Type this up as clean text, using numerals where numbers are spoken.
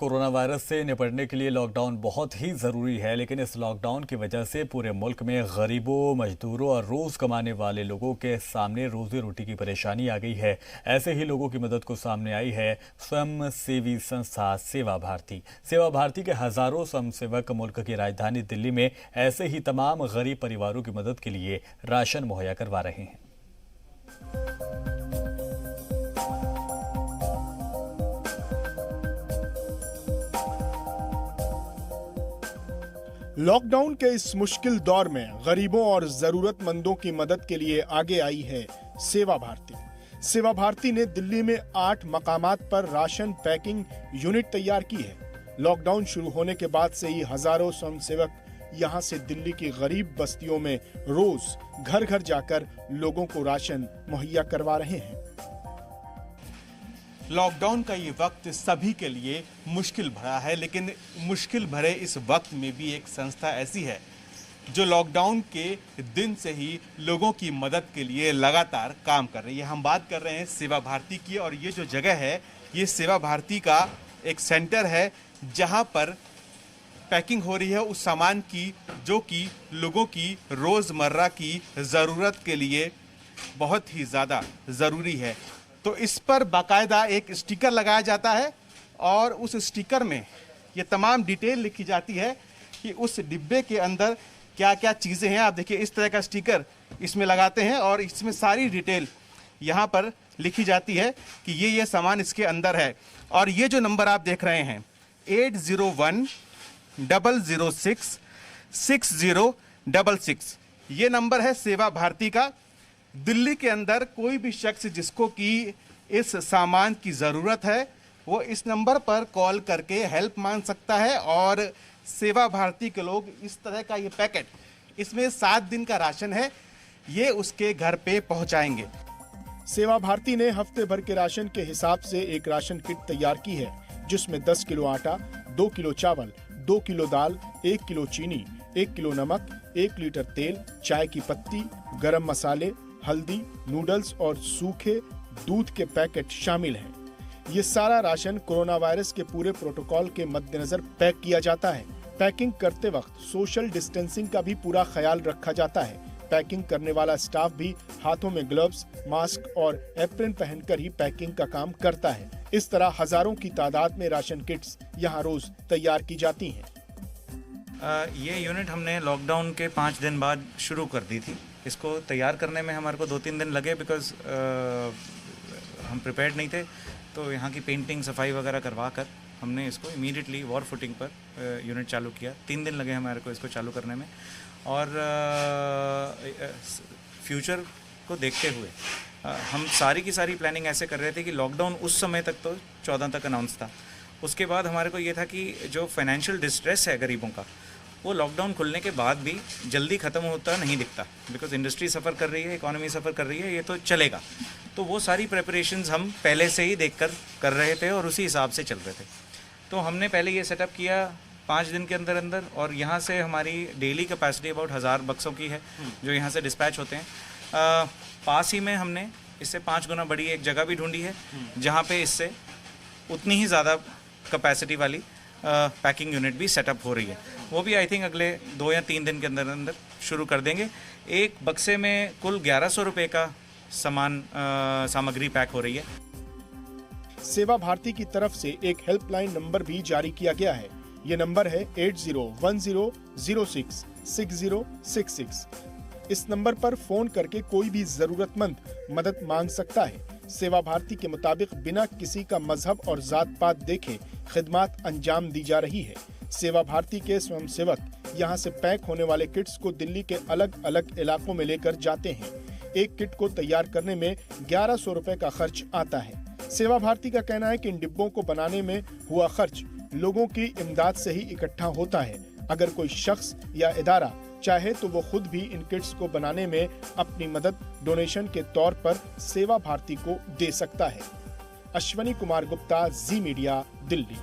Corona virus से निपटने के लिए लॉकडाउन बहुत ही ज़रूरी है, लेकिन इस लॉकडाउन की वजह से पूरे मुल्क में गरीबों, मजदूरों और रोज़ कमाने वाले लोगों के सामने रोजी रोटी की परेशानी आ गई है। ऐसे ही लोगों की मदद को सामने आई है स्वयं सेवी संस्था सेवा भारती। सेवा भारती के हज़ारों स्वयंसेवक मुल्क की राजधानी दिल्ली में ऐसे ही तमाम गरीब परिवारों की मदद के लिए राशन मुहैया करवा रहे हैं। लॉकडाउन के इस मुश्किल दौर में गरीबों और जरूरतमंदों की मदद के लिए आगे आई है सेवा भारती। सेवा भारती ने दिल्ली में 8 मकामात पर राशन पैकिंग यूनिट तैयार की है। लॉकडाउन शुरू होने के बाद से ही हजारों स्वयंसेवक यहां से दिल्ली की गरीब बस्तियों में रोज घर घर जाकर लोगों को राशन मुहैया करवा रहे हैं। लॉकडाउन का ये वक्त सभी के लिए मुश्किल भरा है, लेकिन मुश्किल भरे इस वक्त में भी एक संस्था ऐसी है जो लॉकडाउन के दिन से ही लोगों की मदद के लिए लगातार काम कर रही है। हम बात कर रहे हैं सेवा भारती की, और ये जो जगह है ये सेवा भारती का एक सेंटर है जहां पर पैकिंग हो रही है उस सामान की जो कि लोगों की रोज़मर्रा की ज़रूरत के लिए बहुत ही ज़्यादा ज़रूरी है। तो इस पर बाकायदा एक स्टिकर लगाया जाता है और उस स्टिकर में ये तमाम डिटेल लिखी जाती है कि उस डिब्बे के अंदर क्या क्या चीज़ें हैं। आप देखिए इस तरह का स्टिकर इसमें लगाते हैं और इसमें सारी डिटेल यहाँ पर लिखी जाती है कि ये सामान इसके अंदर है। और ये जो नंबर आप देख रहे हैं 8010066066, ये नंबर है सेवा भारती का। दिल्ली के अंदर कोई भी शख्स जिसको कि इस सामान की ज़रूरत है वो इस नंबर पर कॉल करके हेल्प मांग सकता है और सेवा भारती के लोग इस तरह का ये पैकेट, इसमें 7 दिन का राशन है, ये उसके घर पे पहुंचाएंगे। सेवा भारती ने हफ्ते भर के राशन के हिसाब से एक राशन किट तैयार की है जिसमें 10 किलो आटा, 2 किलो चावल, 2 किलो दाल, 1 किलो चीनी, 1 किलो नमक, 1 लीटर तेल, चाय की पत्ती, गरम मसाले, हल्दी, नूडल्स और सूखे दूध के पैकेट शामिल हैं। ये सारा राशन कोरोना वायरस के पूरे प्रोटोकॉल के मद्देनजर पैक किया जाता है। पैकिंग करते वक्त सोशल डिस्टेंसिंग का भी पूरा ख्याल रखा जाता है। पैकिंग करने वाला स्टाफ भी हाथों में ग्लव्स, मास्क और एप्रिन पहनकर ही पैकिंग का काम करता है। इस तरह हजारों की तादाद में राशन किट्स यहाँ रोज तैयार की जाती हैं। ये यूनिट हमने लॉकडाउन के 5 दिन बाद शुरू कर दी थी। इसको तैयार करने में हमारे को 2-3 दिन लगे बिकॉज हम प्रिपेयर्ड नहीं थे। तो यहाँ की पेंटिंग, सफाई वगैरह करवा कर हमने इसको immediately war footing per unit चालू किया। 3 दिन लगे हमारे को इसको चालू करने में। और फ्यूचर को देखते हुए हम सारी की सारी प्लानिंग ऐसे कर रहे थे कि लॉकडाउन उस समय तक तो 14 तक अनाउंस था। उसके बाद हमारे को ये था कि जो फाइनेंशियल डिस्ट्रेस है गरीबों का, वो लॉकडाउन खुलने के बाद भी जल्दी ख़त्म होता नहीं दिखता, बिकॉज इंडस्ट्री सफ़र कर रही है, इकोनॉमी सफ़र कर रही है, ये तो चलेगा। तो वो सारी प्रेपरेशंस हम पहले से ही देखकर कर रहे थे और उसी हिसाब से चल रहे थे। तो हमने पहले ये सेटअप किया 5 दिन के अंदर अंदर, और यहाँ से हमारी डेली कैपेसिटी अबाउट 1000 बक्सों की है जो यहाँ से डिस्पैच होते हैं। पास ही में हमने इससे 5 गुना बड़ी एक जगह भी ढूंढी है जहाँ पे इससे उतनी ही ज़्यादा कैपेसिटी वाली पैकिंग यूनिट भी सेटअप हो रही है। वो भी आई थिंक अगले 2 या 3 दिन के अंदर अंदर शुरू कर देंगे। एक बक्से में कुल 1100 रुपये का सामग्री पैक हो रही है। सेवा भारती की तरफ से एक हेल्पलाइन नंबर भी जारी किया गया है। ये नंबर है 8010066066। इस नंबर पर फोन करके कोई भी जरूरतमंद मदद मांग सकता है। सेवा भारती के मुताबिक बिना किसी का मजहब और जात पात देखे खिदमत अंजाम दी जा रही है। सेवा भारती के स्वयंसेवक यहाँ से पैक होने वाले किट्स को दिल्ली के अलग अलग इलाकों में लेकर जाते हैं। एक किट को तैयार करने में 1100 रुपए का खर्च आता है। सेवा भारती का कहना है कि इन डिब्बों को बनाने में हुआ खर्च लोगों की इमदाद से ही इकट्ठा होता है। अगर कोई शख्स या इदारा चाहे तो वो खुद भी इन किट्स को बनाने में अपनी मदद डोनेशन के तौर पर सेवा भारती को दे सकता है। अश्वनी कुमार गुप्ता, जी मीडिया, दिल्ली।